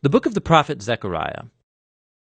The book of the prophet Zechariah.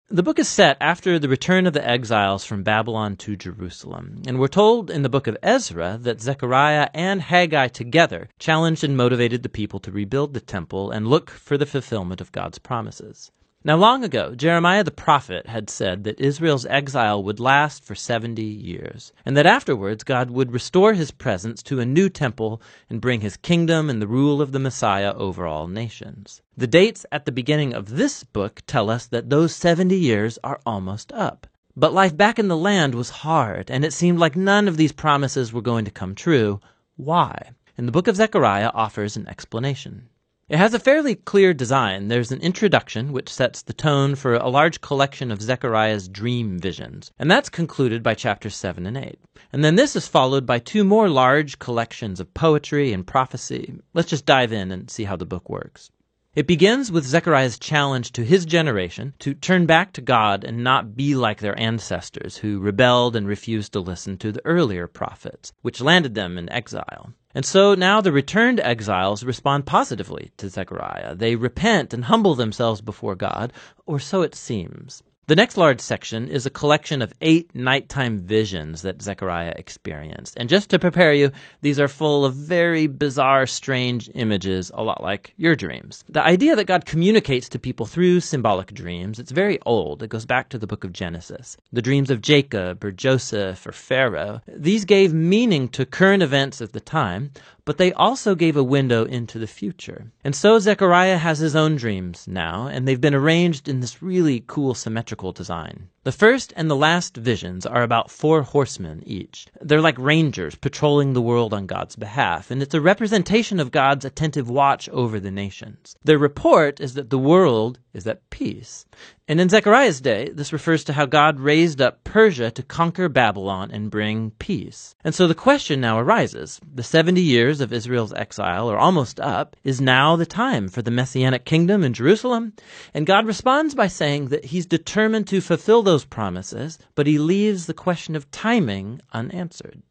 The book is set after the return of the exiles from Babylon to Jerusalem, and we're told in the book of Ezra that Zechariah and Haggai together challenged and motivated the people to rebuild the temple and look for the fulfillment of God's promises. Now, long ago, Jeremiah the prophet had said that Israel's exile would last for 70 years, and that afterwards God would restore his presence to a new temple and bring his kingdom and the rule of the Messiah over all nations. The dates at the beginning of this book tell us that those 70 years are almost up. But life back in the land was hard, and it seemed like none of these promises were going to come true. Why? And the book of Zechariah offers an explanation. It has a fairly clear design. There's an introduction which sets the tone for a large collection of Zechariah's dream visions, and that's concluded by chapters 7 and 8. And then this is followed by two more large collections of poetry and prophecy. Let's just dive in and see how the book works. It begins with Zechariah's challenge to his generation to turn back to God and not be like their ancestors who rebelled and refused to listen to the earlier prophets, which landed them in exile. And so now the returned exiles respond positively to Zechariah. They repent and humble themselves before God, or so it seems. The next large section is a collection of 8 nighttime visions that Zechariah experienced. And just to prepare you, these are full of very bizarre, strange images, a lot like your dreams. The idea that God communicates to people through symbolic dreams, it's very old. It goes back to the book of Genesis. The dreams of Jacob or Joseph or Pharaoh, these gave meaning to current events at the time, but they also gave a window into the future. And so Zechariah has his own dreams now, and they've been arranged in this really cool symmetrical design. The first and the last visions are about 4 horsemen each. They're like rangers patrolling the world on God's behalf, and it's a representation of God's attentive watch over the nations. Their report is that the world is at peace. And in Zechariah's day, this refers to how God raised up Persia to conquer Babylon and bring peace. And so the question now arises, the 70 years of Israel's exile are almost up. Is now the time for the Messianic kingdom in Jerusalem? And God responds by saying that he's determined to fulfill those promises, but he leaves the question of timing unanswered.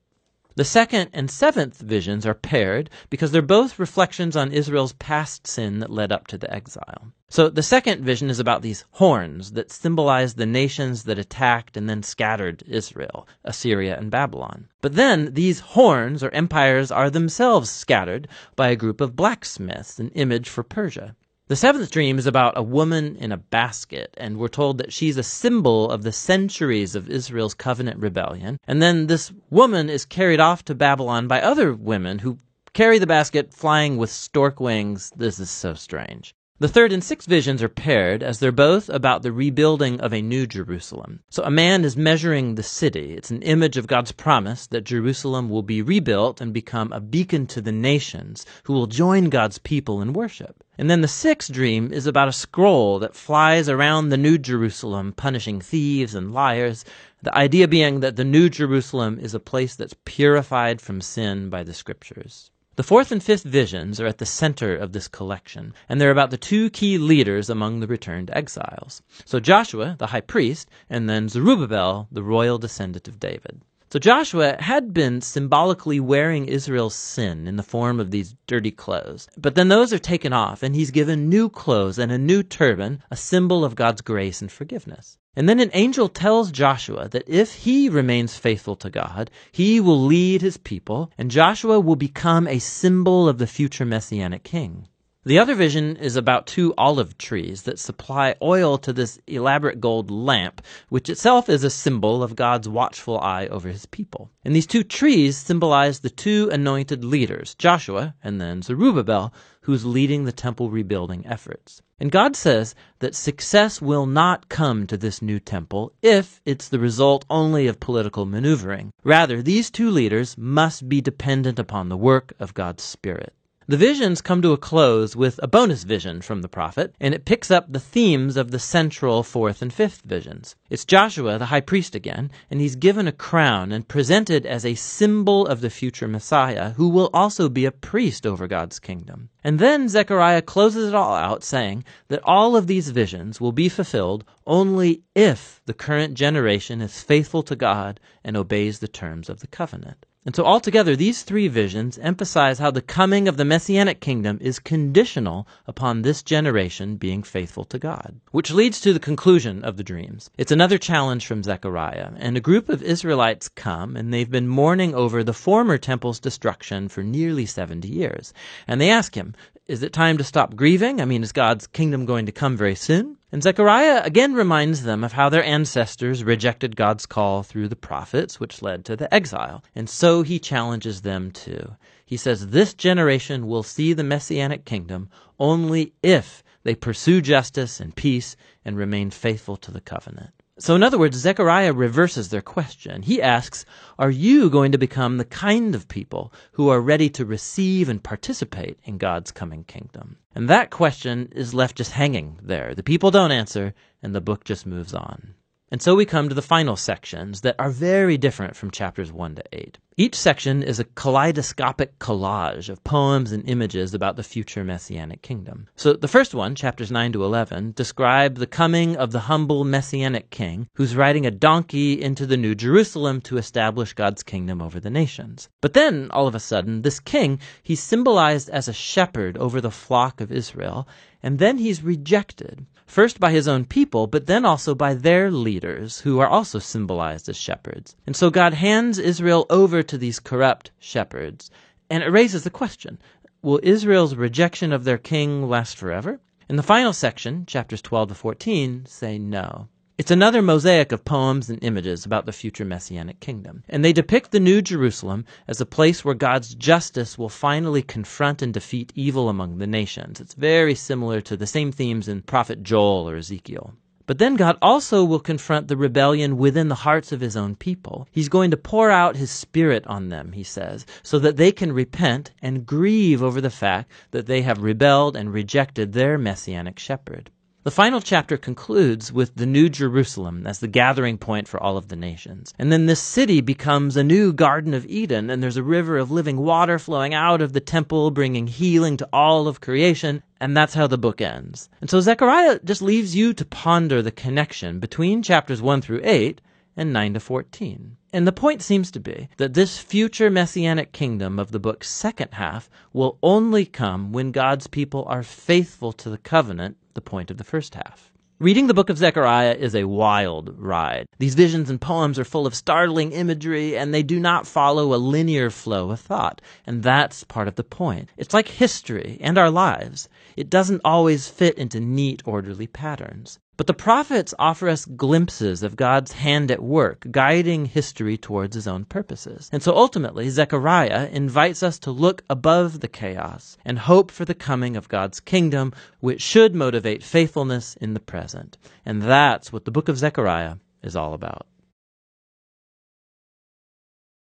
The second and 7th visions are paired because they're both reflections on Israel's past sin that led up to the exile. So the second vision is about these horns that symbolize the nations that attacked and then scattered Israel, Assyria and Babylon. But then these horns or empires are themselves scattered by a group of blacksmiths, an image for Persia. The 7th dream is about a woman in a basket, and we're told that she's a symbol of the centuries of Israel's covenant rebellion. And then this woman is carried off to Babylon by other women who carry the basket flying with stork wings. This is so strange. The 3rd and 6th visions are paired as they're both about the rebuilding of a new Jerusalem. So a man is measuring the city. It's an image of God's promise that Jerusalem will be rebuilt and become a beacon to the nations who will join God's people in worship. And then the 6th dream is about a scroll that flies around the new Jerusalem, punishing thieves and liars. The idea being that the new Jerusalem is a place that's purified from sin by the scriptures. The 4th and 5th visions are at the center of this collection, and they're about the 2 key leaders among the returned exiles. So Joshua, the high priest, and then Zerubbabel, the royal descendant of David. So Joshua had been symbolically wearing Israel's sin in the form of these dirty clothes. But then those are taken off, and he's given new clothes and a new turban, a symbol of God's grace and forgiveness. And then an angel tells Joshua that if he remains faithful to God, he will lead his people, and Joshua will become a symbol of the future Messianic king. The other vision is about 2 olive trees that supply oil to this elaborate gold lamp, which itself is a symbol of God's watchful eye over his people. And these 2 trees symbolize the 2 anointed leaders, Joshua and then Zerubbabel, who's leading the temple rebuilding efforts. And God says that success will not come to this new temple if it's the result only of political maneuvering. Rather, these 2 leaders must be dependent upon the work of God's Spirit. The visions come to a close with a bonus vision from the prophet, and it picks up the themes of the central 4th and 5th visions. It's Joshua, the high priest again, and he's given a crown and presented as a symbol of the future Messiah, who will also be a priest over God's kingdom. And then Zechariah closes it all out, saying that all of these visions will be fulfilled only if the current generation is faithful to God and obeys the terms of the covenant. And so altogether, these three visions emphasize how the coming of the Messianic kingdom is conditional upon this generation being faithful to God. Which leads to the conclusion of the dreams. It's another challenge from Zechariah, and a group of Israelites come, and they've been mourning over the former temple's destruction for nearly 70 years. And they ask him, is it time to stop grieving? I mean, is God's kingdom going to come very soon? And Zechariah again reminds them of how their ancestors rejected God's call through the prophets, which led to the exile. And so he challenges them too. He says, this generation will see the Messianic kingdom only if they pursue justice and peace and remain faithful to the covenant. So in other words, Zechariah reverses their question. He asks, are you going to become the kind of people who are ready to receive and participate in God's coming kingdom? And that question is left just hanging there. The people don't answer, and the book just moves on. And so we come to the final sections that are very different from chapters 1 to 8. Each section is a kaleidoscopic collage of poems and images about the future Messianic kingdom. So the first one, chapters 9 to 11, describe the coming of the humble Messianic king who's riding a donkey into the New Jerusalem to establish God's kingdom over the nations. But then, all of a sudden, this king, he's symbolized as a shepherd over the flock of Israel, and then he's rejected. First by his own people, but then also by their leaders, who are also symbolized as shepherds. And so God hands Israel over to these corrupt shepherds. And it raises the question, will Israel's rejection of their king last forever? In the final section, chapters 12 to 14, say no. It's another mosaic of poems and images about the future Messianic kingdom. And they depict the New Jerusalem as a place where God's justice will finally confront and defeat evil among the nations. It's very similar to the same themes in Prophet Joel or Ezekiel. But then God also will confront the rebellion within the hearts of his own people. He's going to pour out his Spirit on them, he says, so that they can repent and grieve over the fact that they have rebelled and rejected their Messianic shepherd. The final chapter concludes with the New Jerusalem as the gathering point for all of the nations. And then this city becomes a new Garden of Eden, and there's a river of living water flowing out of the temple, bringing healing to all of creation, and that's how the book ends. And so Zechariah just leaves you to ponder the connection between chapters 1 through 8 and 9 to 14. And the point seems to be that this future Messianic kingdom of the book's second half will only come when God's people are faithful to the covenant, the point of the first half. Reading the book of Zechariah is a wild ride. These visions and poems are full of startling imagery, and they do not follow a linear flow of thought. And that's part of the point. It's like history and our lives. It doesn't always fit into neat, orderly patterns. But the prophets offer us glimpses of God's hand at work, guiding history towards his own purposes. And so ultimately, Zechariah invites us to look above the chaos and hope for the coming of God's kingdom, which should motivate faithfulness in the present. And that's what the book of Zechariah is all about.